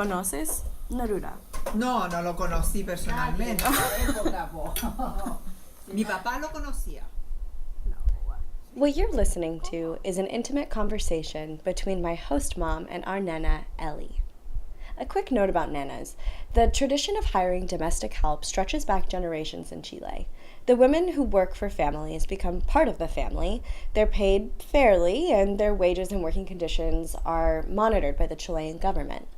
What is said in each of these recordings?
¿Conoces Neruda? No, no lo conocí personalmente. Mi papá lo conocía. What you're listening to is an intimate conversation between my host mom and our nana, Ellie. A quick note about nanas. The tradition of hiring domestic help stretches back generations in Chile. The women who work for families become part of the family. They're paid fairly, and their wages and working conditions are monitored by the Chilean government.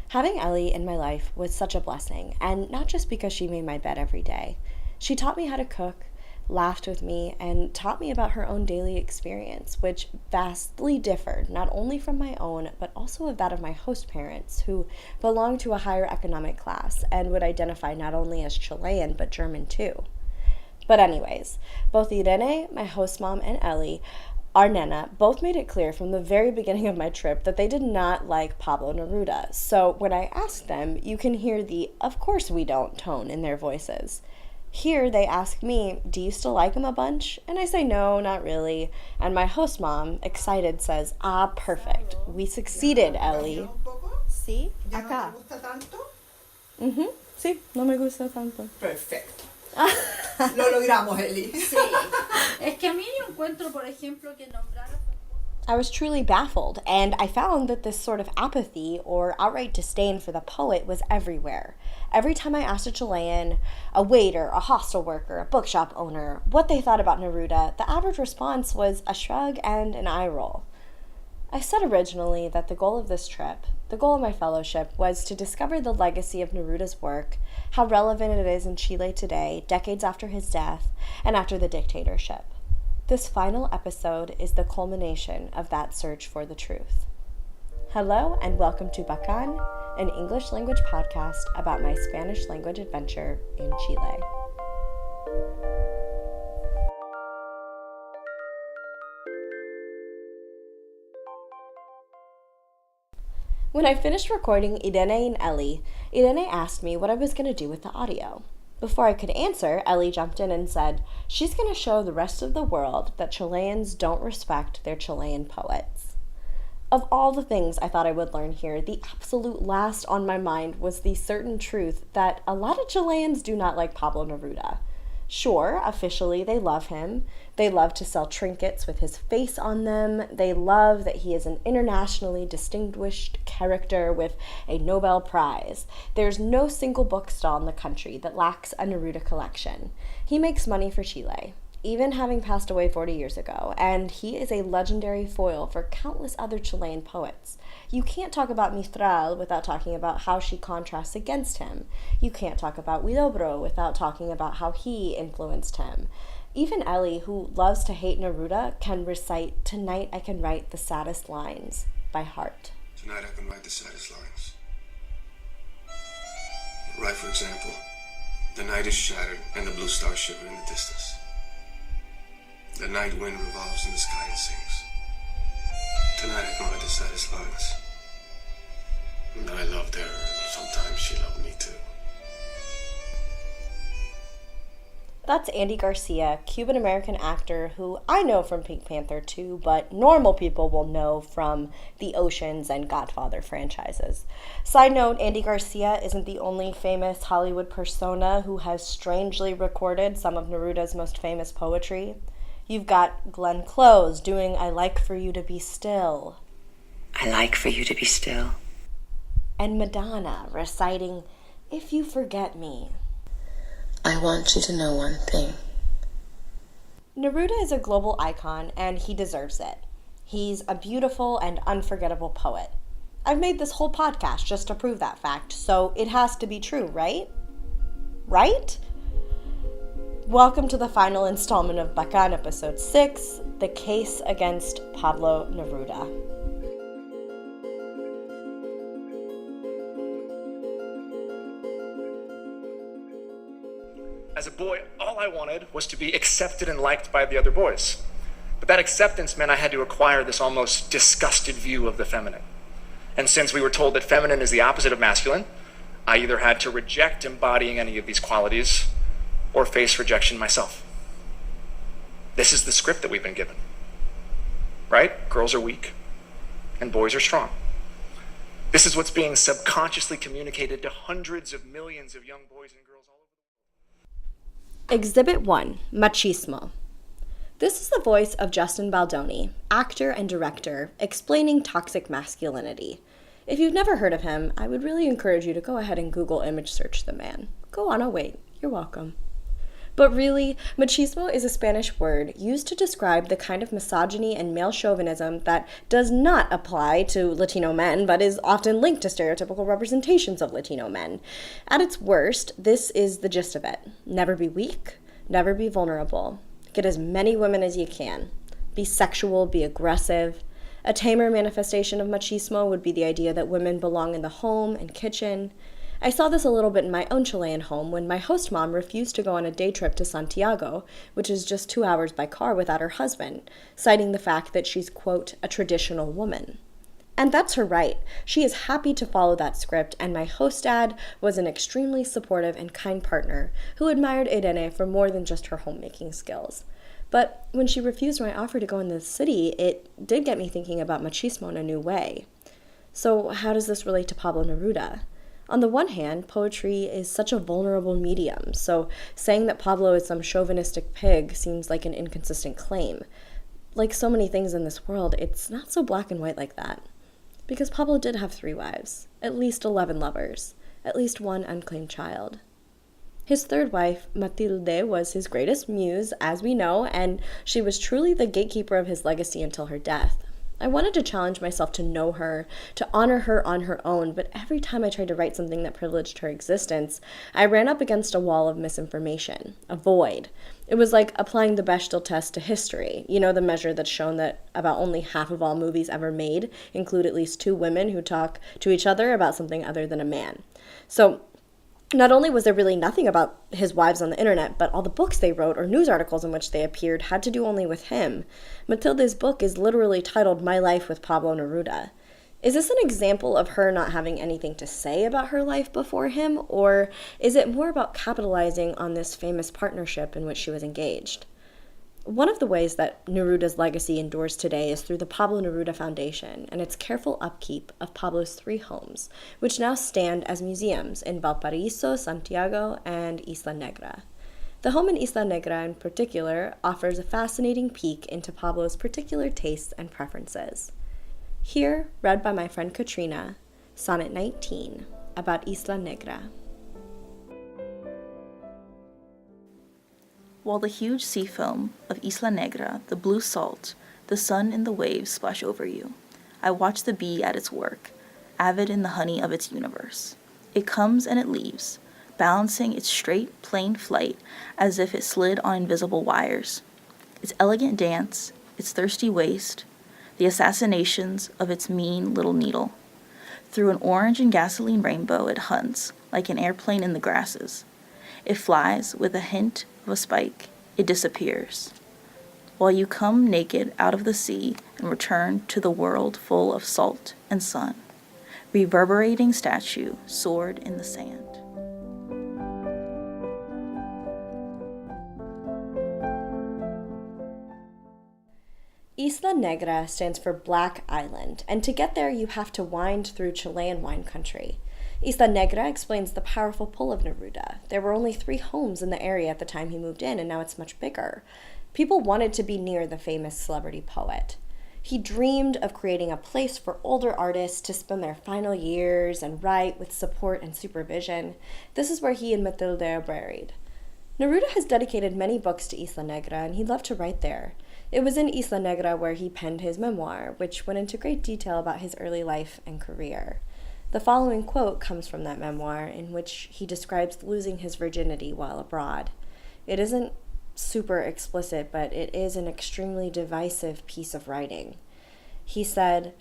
Having Ellie in my life was such a blessing, and not just because she made my bed every day. She taught me how to cook, laughed with me, and taught me about her own daily experience, which vastly differed not only from my own, but also of that of my host parents, who belonged to a higher economic class and would identify not only as Chilean, but German too. But anyways, both Irene, my host mom, and Ellie, our nana, both made it clear from the very beginning of my trip that they did not like Pablo Neruda. So when I asked them, you can hear the "of course we don't" tone in their voices. Here they ask me, do you still like him a bunch? And I say no, not really. And my host mom, excited, says, ah, perfect. We succeeded, Ellie. ¿Sí? ¿Ya no te gusta tanto? Sí, no me gusta tanto. Perfecto. Lo logramos, Eli. Sí. Es que a mí yo encuentro, por ejemplo, que nombrar I was truly baffled, and I found that this sort of apathy or outright disdain for the poet was everywhere. Every time I asked a Chilean, a waiter, a hostel worker, a bookshop owner, what they thought about Neruda, the average response was a shrug and an eye roll. I said originally that the goal of this trip, the goal of my fellowship, was to discover the legacy of Neruda's work, how relevant it is in Chile today, decades after his death, and after the dictatorship. This final episode is the culmination of that search for the truth. Hello and welcome to Bacan, an English language podcast about my Spanish language adventure in Chile. When I finished recording Irene and Ellie, Irene asked me what I was going to do with the audio. Before I could answer, Ellie jumped in and said, she's going to show the rest of the world that Chileans don't respect their Chilean poets. Of all the things I thought I would learn here, the absolute last on my mind was the certain truth that a lot of Chileans do not like Pablo Neruda. Sure, officially they love him. They love to sell trinkets with his face on them. They love that he is an internationally distinguished character with a Nobel Prize. There's no single bookstall in the country that lacks a Neruda collection. He makes money for Chile, even having passed away 40 years ago, and he is a legendary foil for countless other Chilean poets. You can't talk about Mistral without talking about how she contrasts against him. You can't talk about Huidobro without talking about how he influenced him. Even Ellie, who loves to hate Neruda, can recite "Tonight I Can Write the Saddest Lines" by heart. Tonight I can write the saddest lines. Write, for example, the night is shattered and the blue stars shiver in the distance. The night wind revolves in the sky and sings. Tonight I can write the saddest lines. And I loved her, and sometimes she loved me too. That's Andy Garcia, Cuban-American actor who I know from Pink Panther 2, but normal people will know from the Oceans and Godfather franchises. Side note, Andy Garcia isn't the only famous Hollywood persona who has strangely recorded some of Neruda's most famous poetry. You've got Glenn Close doing "I Like For You to Be Still." I like for you to be still. And Madonna reciting "If You Forget Me." I want you to know one thing. Neruda is a global icon, and he deserves it. He's a beautiful and unforgettable poet. I've made this whole podcast just to prove that fact, so it has to be true, right? Right? Welcome to the final installment of Bacan Episode 6, The Case Against Pablo Neruda. As a boy, all I wanted was to be accepted and liked by the other boys. But that acceptance meant I had to acquire this almost disgusted view of the feminine. And since we were told that feminine is the opposite of masculine, I either had to reject embodying any of these qualities or face rejection myself. This is the script that we've been given. Right? Girls are weak and boys are strong. This This is what's being subconsciously communicated to hundreds of millions of young boys and girls all over. Exhibit 1, Machismo. This is the voice of Justin Baldoni, actor and director, explaining toxic masculinity. If you've never heard of him, I would really encourage you to go ahead and Google image search the man. Go on, I'll wait. You're welcome. But really, machismo is a Spanish word used to describe the kind of misogyny and male chauvinism that does not apply to Latino men, but is often linked to stereotypical representations of Latino men. At its worst, this is the gist of it. Never be weak, never be vulnerable. Get as many women as you can. Be sexual, be aggressive. A tamer manifestation of machismo would be the idea that women belong in the home and kitchen. I saw this a little bit in my own Chilean home when my host mom refused to go on a day trip to Santiago, which is just 2 hours by car, without her husband, citing the fact that she's, quote, a traditional woman. And that's her right. She is happy to follow that script, and my host dad was an extremely supportive and kind partner who admired Irene for more than just her homemaking skills. But when she refused my offer to go in the city, it did get me thinking about machismo in a new way. So how does this relate to Pablo Neruda? On the one hand, poetry is such a vulnerable medium, so saying that Pablo is some chauvinistic pig seems like an inconsistent claim. Like so many things in this world, it's not so black and white like that. Because Pablo did have 3 wives, at least 11 lovers, at least 1 unclaimed child. His 3rd wife, Matilde, was his greatest muse, as we know, and she was truly the gatekeeper of his legacy until her death. I wanted to challenge myself to know her, to honor her on her own, but every time I tried to write something that privileged her existence, I ran up against a wall of misinformation, a void. It was like applying the Bechdel test to history, you know, the measure that's shown that about only half of all movies ever made include at least 2 women who talk to each other about something other than a man. So not only was there really nothing about his wives on the internet, but all the books they wrote or news articles in which they appeared had to do only with him. Matilde's book is literally titled My Life with Pablo Neruda. Is this an example of her not having anything to say about her life before him, or is it more about capitalizing on this famous partnership in which she was engaged? One of the ways that Neruda's legacy endures today is through the Pablo Neruda Foundation and its careful upkeep of Pablo's 3 homes, which now stand as museums in Valparaiso, Santiago, and Isla Negra. The home in Isla Negra in particular offers a fascinating peek into Pablo's particular tastes and preferences. Here, read by my friend Katrina, Sonnet 19, about Isla Negra. While the huge sea foam of Isla Negra, the blue salt, the sun and the waves splash over you, I watch the bee at its work, avid in the honey of its universe. It comes and it leaves, balancing its straight, plain flight as if it slid on invisible wires. Its elegant dance, its thirsty waist, the assassinations of its mean little needle. Through an orange and gasoline rainbow it hunts, like an airplane in the grasses. It flies with a hint of a spike. It disappears. While you come naked out of the sea and return to the world full of salt and sun, reverberating statue soared in the sand. Isla Negra stands for Black Island, and to get there you have to wind through Chilean wine country. Isla Negra explains the powerful pull of Neruda. There were only 3 homes in the area at the time he moved in, and now it's much bigger. People wanted to be near the famous celebrity poet. He dreamed of creating a place for older artists to spend their final years and write with support and supervision. This is where he and Matilde are buried. Neruda has dedicated many books to Isla Negra, and he loved to write there. It was in Isla Negra where he penned his memoir, which went into great detail about his early life and career. The following quote comes from that memoir, in which he describes losing his virginity while abroad. It isn't super explicit, but it is an extremely divisive piece of writing. He said,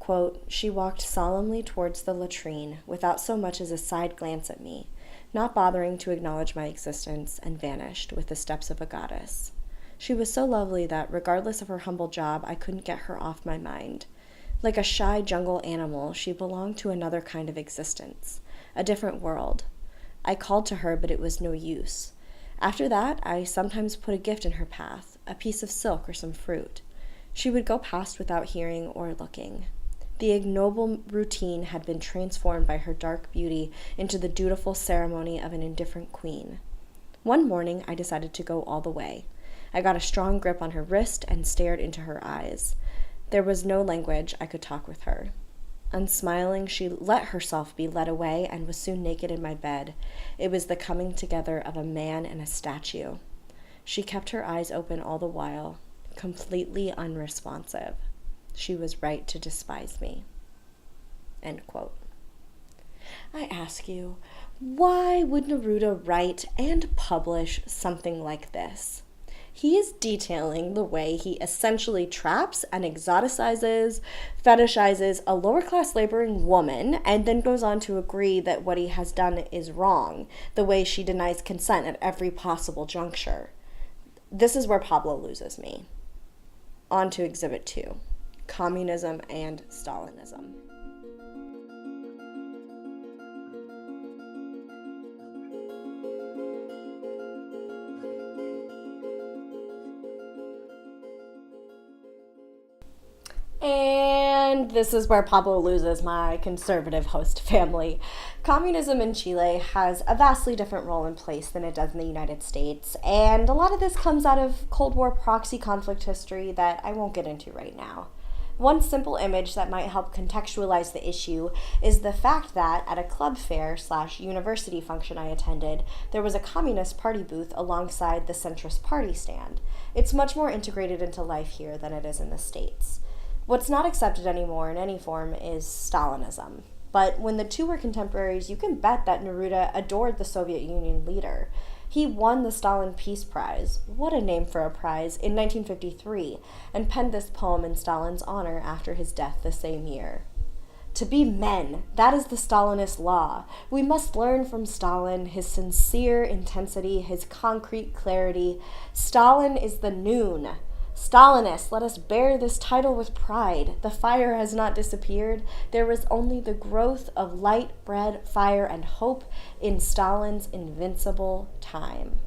quote, "She walked solemnly towards the latrine without so much as a side glance at me, not bothering to acknowledge my existence, and vanished with the steps of a goddess. She was so lovely that, regardless of her humble job, I couldn't get her off my mind. Like a shy jungle animal, she belonged to another kind of existence, a different world. I called to her, but it was no use. After that, I sometimes put a gift in her path, a piece of silk or some fruit. She would go past without hearing or looking. The ignoble routine had been transformed by her dark beauty into the dutiful ceremony of an indifferent queen. One morning, I decided to go all the way. I got a strong grip on her wrist and stared into her eyes. There was no language. I could talk with her. Unsmiling, she let herself be led away and was soon naked in my bed. It was the coming together of a man and a statue. She kept her eyes open all the while, completely unresponsive. She was right to despise me. End quote. I ask you, why would Neruda write and publish something like this? He is detailing the way he essentially traps and exoticizes, fetishizes a lower-class laboring woman, and then goes on to agree that what he has done is wrong, the way she denies consent at every possible juncture. This is where Pablo loses me. On to Exhibit 2, Communism and Stalinism. And this is where Pablo loses my conservative host family. Communism in Chile has a vastly different role in place than it does in the United States, and a lot of this comes out of Cold War proxy conflict history that I won't get into right now. One simple image that might help contextualize the issue is the fact that at a club fair / university function I attended, there was a Communist Party booth alongside the centrist party stand. It's much more integrated into life here than it is in the States. What's not accepted anymore in any form is Stalinism. But when the two were contemporaries, you can bet that Neruda adored the Soviet Union leader. He won the Stalin Peace Prize, what a name for a prize, in 1953, and penned this poem in Stalin's honor after his death the same year. To be men, that is the Stalinist law. We must learn from Stalin, his sincere intensity, his concrete clarity. Stalin is the noon. Stalinists, let us bear this title with pride. The fire has not disappeared. There is only the growth of light, bread, fire, and hope in Stalin's invincible time.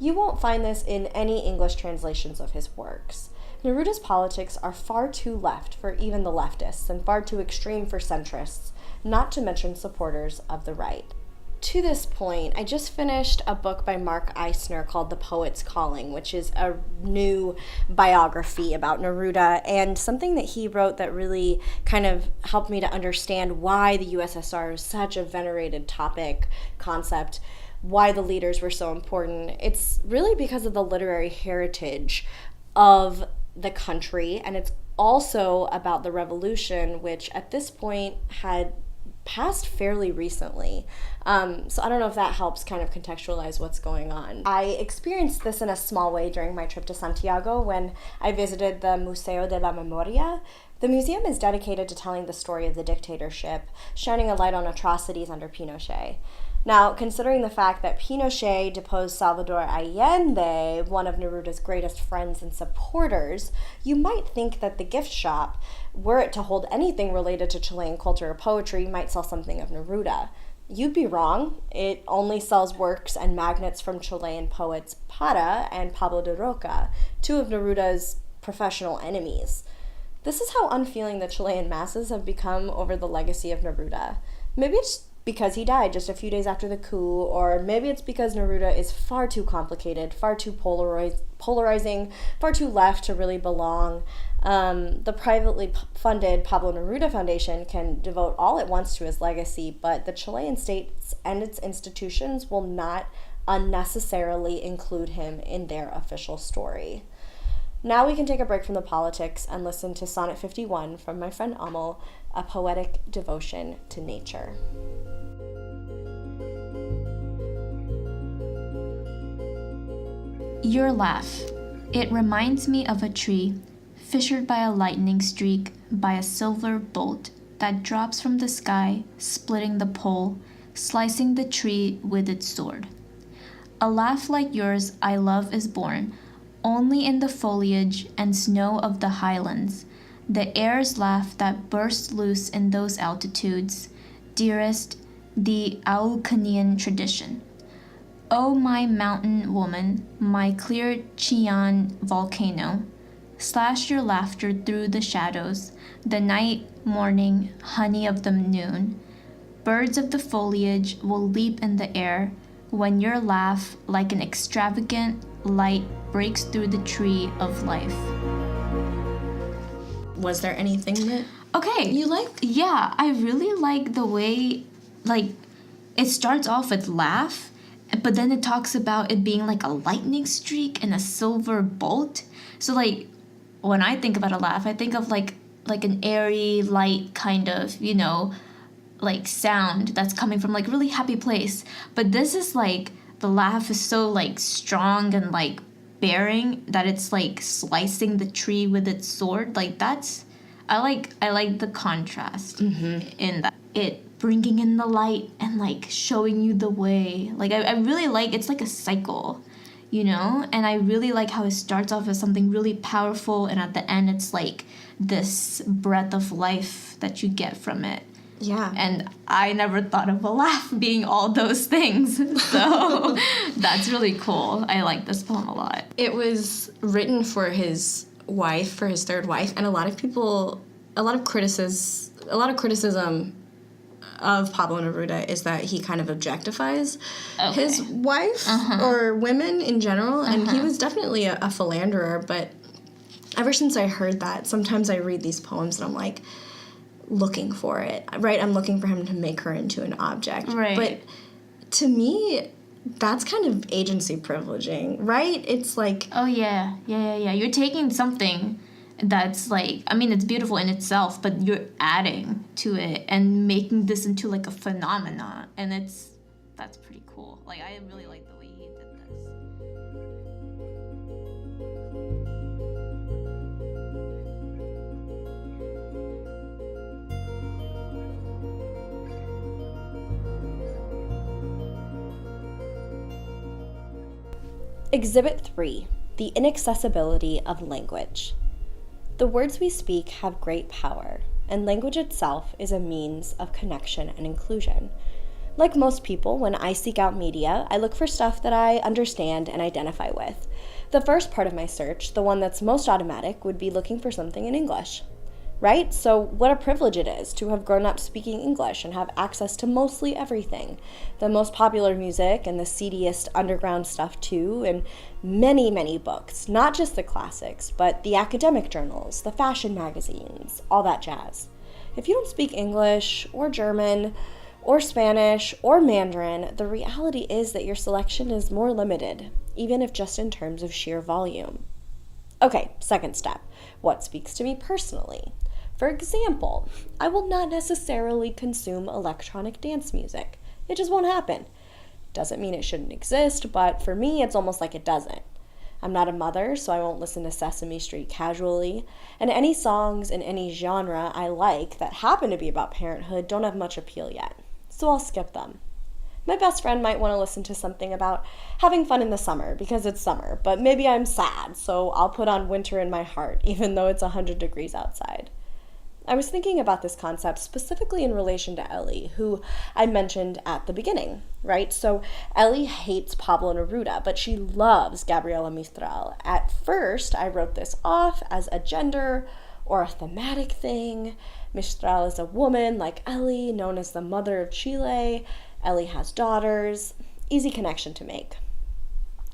You won't find this in any English translations of his works. Neruda's politics are far too left for even the leftists and far too extreme for centrists, not to mention supporters of the right. To this point, I just finished a book by Mark Eisner called The Poet's Calling, which is a new biography about Neruda, and something that he wrote that really kind of helped me to understand why the USSR is such a venerated topic, concept, why the leaders were so important. It's really because of the literary heritage of the country, and it's also about the revolution, which at this point had passed fairly recently. So I don't know if that helps kind of contextualize what's going on. I experienced this in a small way during my trip to Santiago when I visited the Museo de la Memoria. The museum is dedicated to telling the story of the dictatorship, shining a light on atrocities under Pinochet. Now, considering the fact that Pinochet deposed Salvador Allende, one of Neruda's greatest friends and supporters, you might think that the gift shop, were it to hold anything related to Chilean culture or poetry, might sell something of Neruda. You'd be wrong. It only sells works and magnets from Chilean poets Para and Pablo de Roca, two of Neruda's professional enemies. This is how unfeeling the Chilean masses have become over the legacy of Neruda. Maybe it's because he died just a few days after the coup, or maybe it's because Neruda is far too complicated, far too polarizing, far too left to really belong. The privately funded Pablo Neruda Foundation can devote all it wants to his legacy, but the Chilean state and its institutions will not unnecessarily include him in their official story. Now we can take a break from the politics and listen to Sonnet 51 from my friend Amal, a poetic devotion to nature. Your laugh. It reminds me of a tree, fissured by a lightning streak, by a silver bolt that drops from the sky, splitting the pole, slicing the tree with its sword. A laugh like yours I love is born, only in the foliage and snow of the highlands, the air's laugh that bursts loose in those altitudes, dearest, the Aucanian tradition. O my mountain woman, my clear Chian volcano, slash your laughter through the shadows, the night, morning, honey of the noon. Birds of the foliage will leap in the air when your laugh, like an extravagant light, breaks through the tree of life. Was there anything that Okay. you liked? Yeah, I really like the way, like, it starts off with laugh, but then it talks about it being like a lightning streak and a silver bolt. So, like, when I think about a laugh, I think of like an airy, light kind of, like sound that's coming from like really happy place. But this is like the laugh is so like strong and like bearing that it's like slicing the tree with its sword. Like I like the contrast in that. It bringing in the light and like showing you the way. Like I really like, it's like a cycle, and I really like how it starts off as something really powerful, and at the end it's like this breath of life that you get from it. Yeah. And I never thought of a laugh being all those things. So that's really cool. I like this poem a lot. It was written for his wife, for his third wife, and a lot of criticism of Pablo Neruda is that he kind of objectifies his wife or women in general, and he was definitely a philanderer, but ever since I heard that, sometimes I read these poems and I'm like, looking for it, right? I'm looking for him to make her into an object. Right. But to me, that's kind of agency privileging, right? It's like... Oh, yeah. You're taking something that's like, I mean, it's beautiful in itself, but you're adding to it and making this into like a phenomenon. And that's pretty cool. Like, I really like the way he did this. Exhibit 3, the inaccessibility of language. The words we speak have great power, and language itself is a means of connection and inclusion. Like most people, when I seek out media, I look for stuff that I understand and identify with. The first part of my search, the one that's most automatic, would be looking for something in English. Right? So what a privilege it is to have grown up speaking English and have access to mostly everything. The most popular music and the seediest underground stuff too, and many, many books. Not just the classics, but the academic journals, the fashion magazines, all that jazz. If you don't speak English or German or Spanish or Mandarin, the reality is that your selection is more limited, even if just in terms of sheer volume. Okay, second step. What speaks to me personally? For example, I will not necessarily consume electronic dance music. It just won't happen. Doesn't mean it shouldn't exist, but for me, it's almost like it doesn't. I'm not a mother, so I won't listen to Sesame Street casually, and any songs in any genre I like that happen to be about parenthood don't have much appeal yet, so I'll skip them. My best friend might want to listen to something about having fun in the summer because it's summer, but maybe I'm sad, so I'll put on Winter in My Heart, even though it's 100 degrees outside. I was thinking about this concept specifically in relation to Ellie, who I mentioned at the beginning, right? So Ellie hates Pablo Neruda, but she loves Gabriela Mistral. At first, I wrote this off as a gender or a thematic thing. Mistral is a woman like Ellie, known as the mother of Chile. Ellie has daughters. Easy connection to make.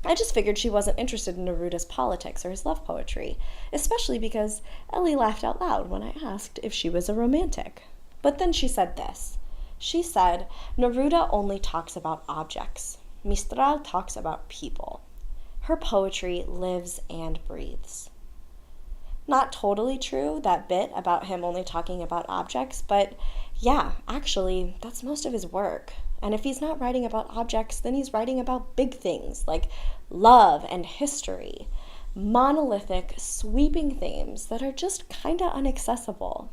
I just figured she wasn't interested in Neruda's politics or his love poetry, especially because Ellie laughed out loud when I asked if she was a romantic. But then she said this. She said, Neruda only talks about objects. Mistral talks about people. Her poetry lives and breathes. Not totally true, that bit about him only talking about objects, but yeah, actually, that's most of his work. And if he's not writing about objects, then he's writing about big things like love and history, monolithic, sweeping themes that are just kinda inaccessible.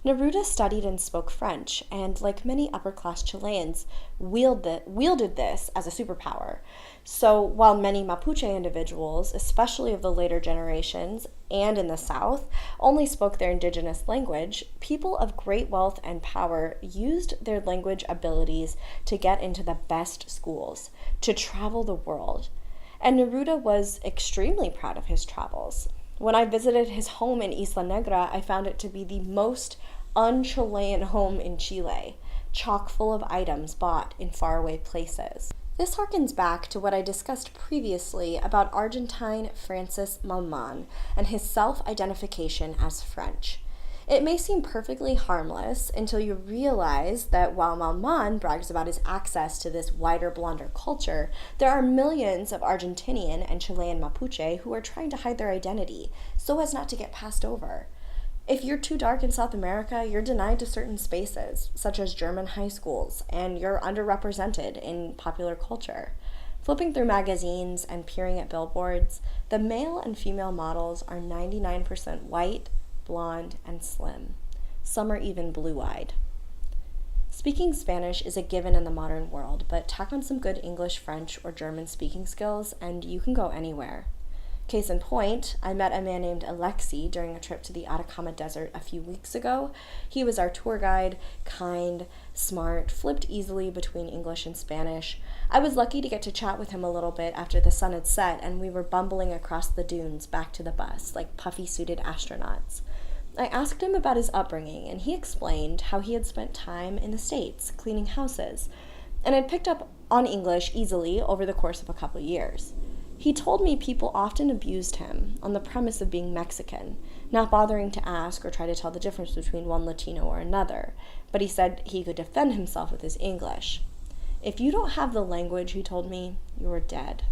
Neruda studied and spoke French, and like many upper-class Chileans, wielded this as a superpower. So while many Mapuche individuals, especially of the later generations and in the South, only spoke their indigenous language, people of great wealth and power used their language abilities to get into the best schools, to travel the world. And Neruda was extremely proud of his travels. When I visited his home in Isla Negra, I found it to be the most un-Chilean home in Chile, chock full of items bought in faraway places. This harkens back to what I discussed previously about Argentine Francis Malman and his self-identification as French. It may seem perfectly harmless until you realize that while Malman brags about his access to this wider, blonder culture, there are millions of Argentinian and Chilean Mapuche who are trying to hide their identity so as not to get passed over. If you're too dark in South America, you're denied to certain spaces, such as German high schools, and you're underrepresented in popular culture. Flipping through magazines and peering at billboards, the male and female models are 99% white, blonde, and slim. Some are even blue-eyed. Speaking Spanish is a given in the modern world, but tack on some good English, French, or German speaking skills, and you can go anywhere. Case in point, I met a man named Alexi during a trip to the Atacama Desert a few weeks ago. He was our tour guide, kind, smart, flipped easily between English and Spanish. I was lucky to get to chat with him a little bit after the sun had set and we were bumbling across the dunes back to the bus like puffy-suited astronauts. I asked him about his upbringing, and he explained how he had spent time in the States cleaning houses and had picked up on English easily over the course of a couple years. He told me people often abused him on the premise of being Mexican, not bothering to ask or try to tell the difference between one Latino or another, but he said he could defend himself with his English. If you don't have the language, he told me, you're dead.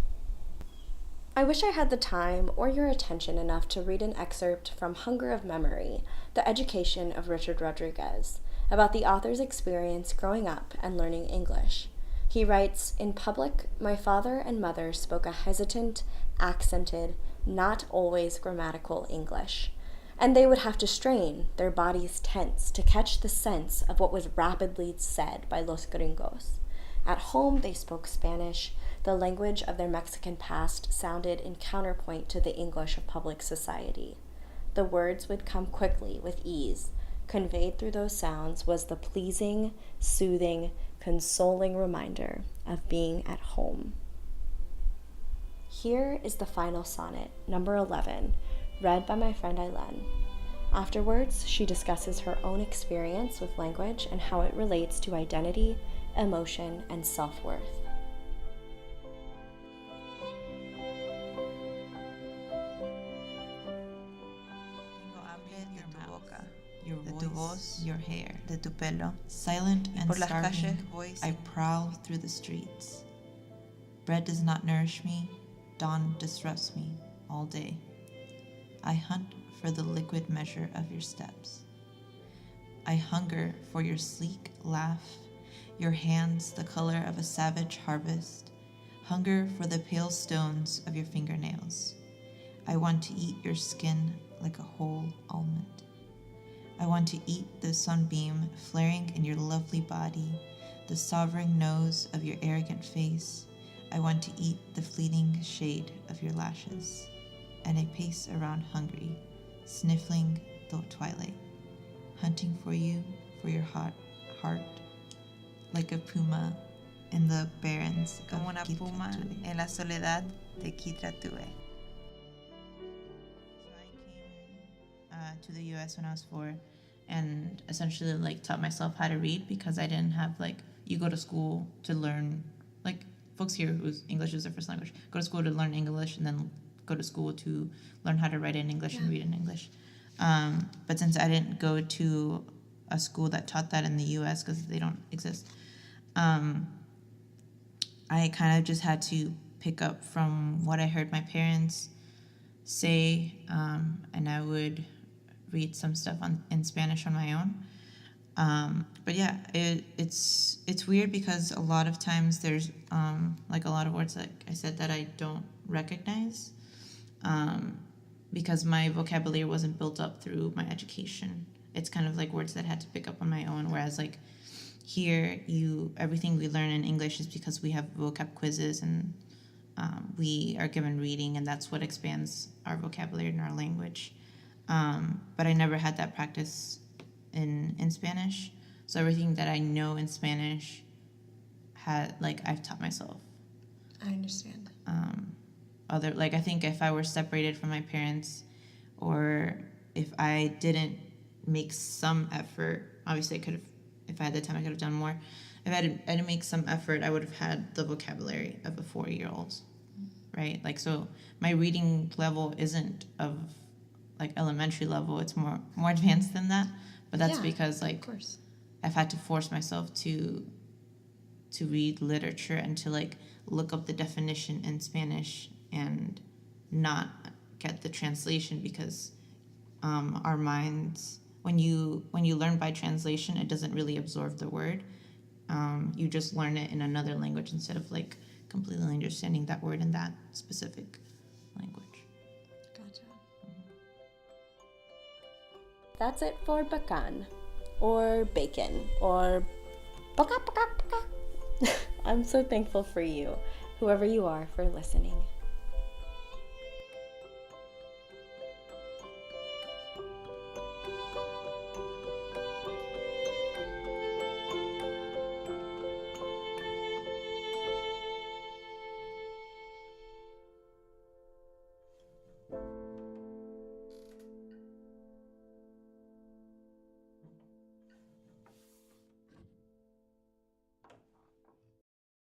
I wish I had the time or your attention enough to read an excerpt from Hunger of Memory, The Education of Richard Rodriguez, about the author's experience growing up and learning English. He writes, "In public, my father and mother spoke a hesitant, accented, not always grammatical English, and they would have to strain, their bodies tense, to catch the sense of what was rapidly said by los gringos. At home, they spoke Spanish. The language of their Mexican past sounded in counterpoint to the English of public society. The words would come quickly, with ease. Conveyed through those sounds was the pleasing, soothing, consoling reminder of being at home." Here is the final sonnet, number 11, read by my friend Aileen. Afterwards, she discusses her own experience with language and how it relates to identity, emotion, and self-worth. Your voice, your hair, de tu pelo, silent and por starving, las calles voy, I prowl through the streets. Bread does not nourish me, dawn disrupts me all day. I hunt for the liquid measure of your steps. I hunger for your sleek laugh, your hands the color of a savage harvest, hunger for the pale stones of your fingernails. I want to eat your skin like a whole almond. I want to eat the sunbeam flaring in your lovely body, the sovereign nose of your arrogant face. I want to eat the fleeting shade of your lashes. And I pace around hungry, sniffling the twilight, hunting for you, for your hot heart, like a puma in the barrens como una puma en la soledad de Kitratue. To the US when I was 4 and essentially like taught myself how to read because I didn't have like, you go to school to learn, like folks here whose English is their first language, go to school to learn English and then go to school to learn how to write in English and read in English. But since I didn't go to a school that taught that in the US because they don't exist, I kind of just had to pick up from what I heard my parents say, and I would read some stuff in Spanish on my own. But yeah, it's weird because a lot of times there's like a lot of words, like I said, that I don't recognize because my vocabulary wasn't built up through my education. It's kind of like words that I had to pick up on my own, whereas like here, everything we learn in English is because we have vocab quizzes and we are given reading, and that's what expands our vocabulary and our language. But I never had that practice in Spanish. So everything that I know in Spanish I've taught myself. I understand. I think if I were separated from my parents or if I didn't make some effort, obviously I could have, if I had the time, I could have done more. If I didn't make some effort, I would have had the vocabulary of a 4-year-old, right? Like, so my reading level isn't of like elementary level, it's more advanced than that, but that's because like I've had to force myself to read literature and to like look up the definition in Spanish and not get the translation, because our minds, when you learn by translation, it doesn't really absorb the word. You just learn it in another language instead of like completely understanding that word in that specific language. Gotcha. That's it for bacan, or bacon, or baka baka baka. I'm so thankful for you, whoever you are, for listening.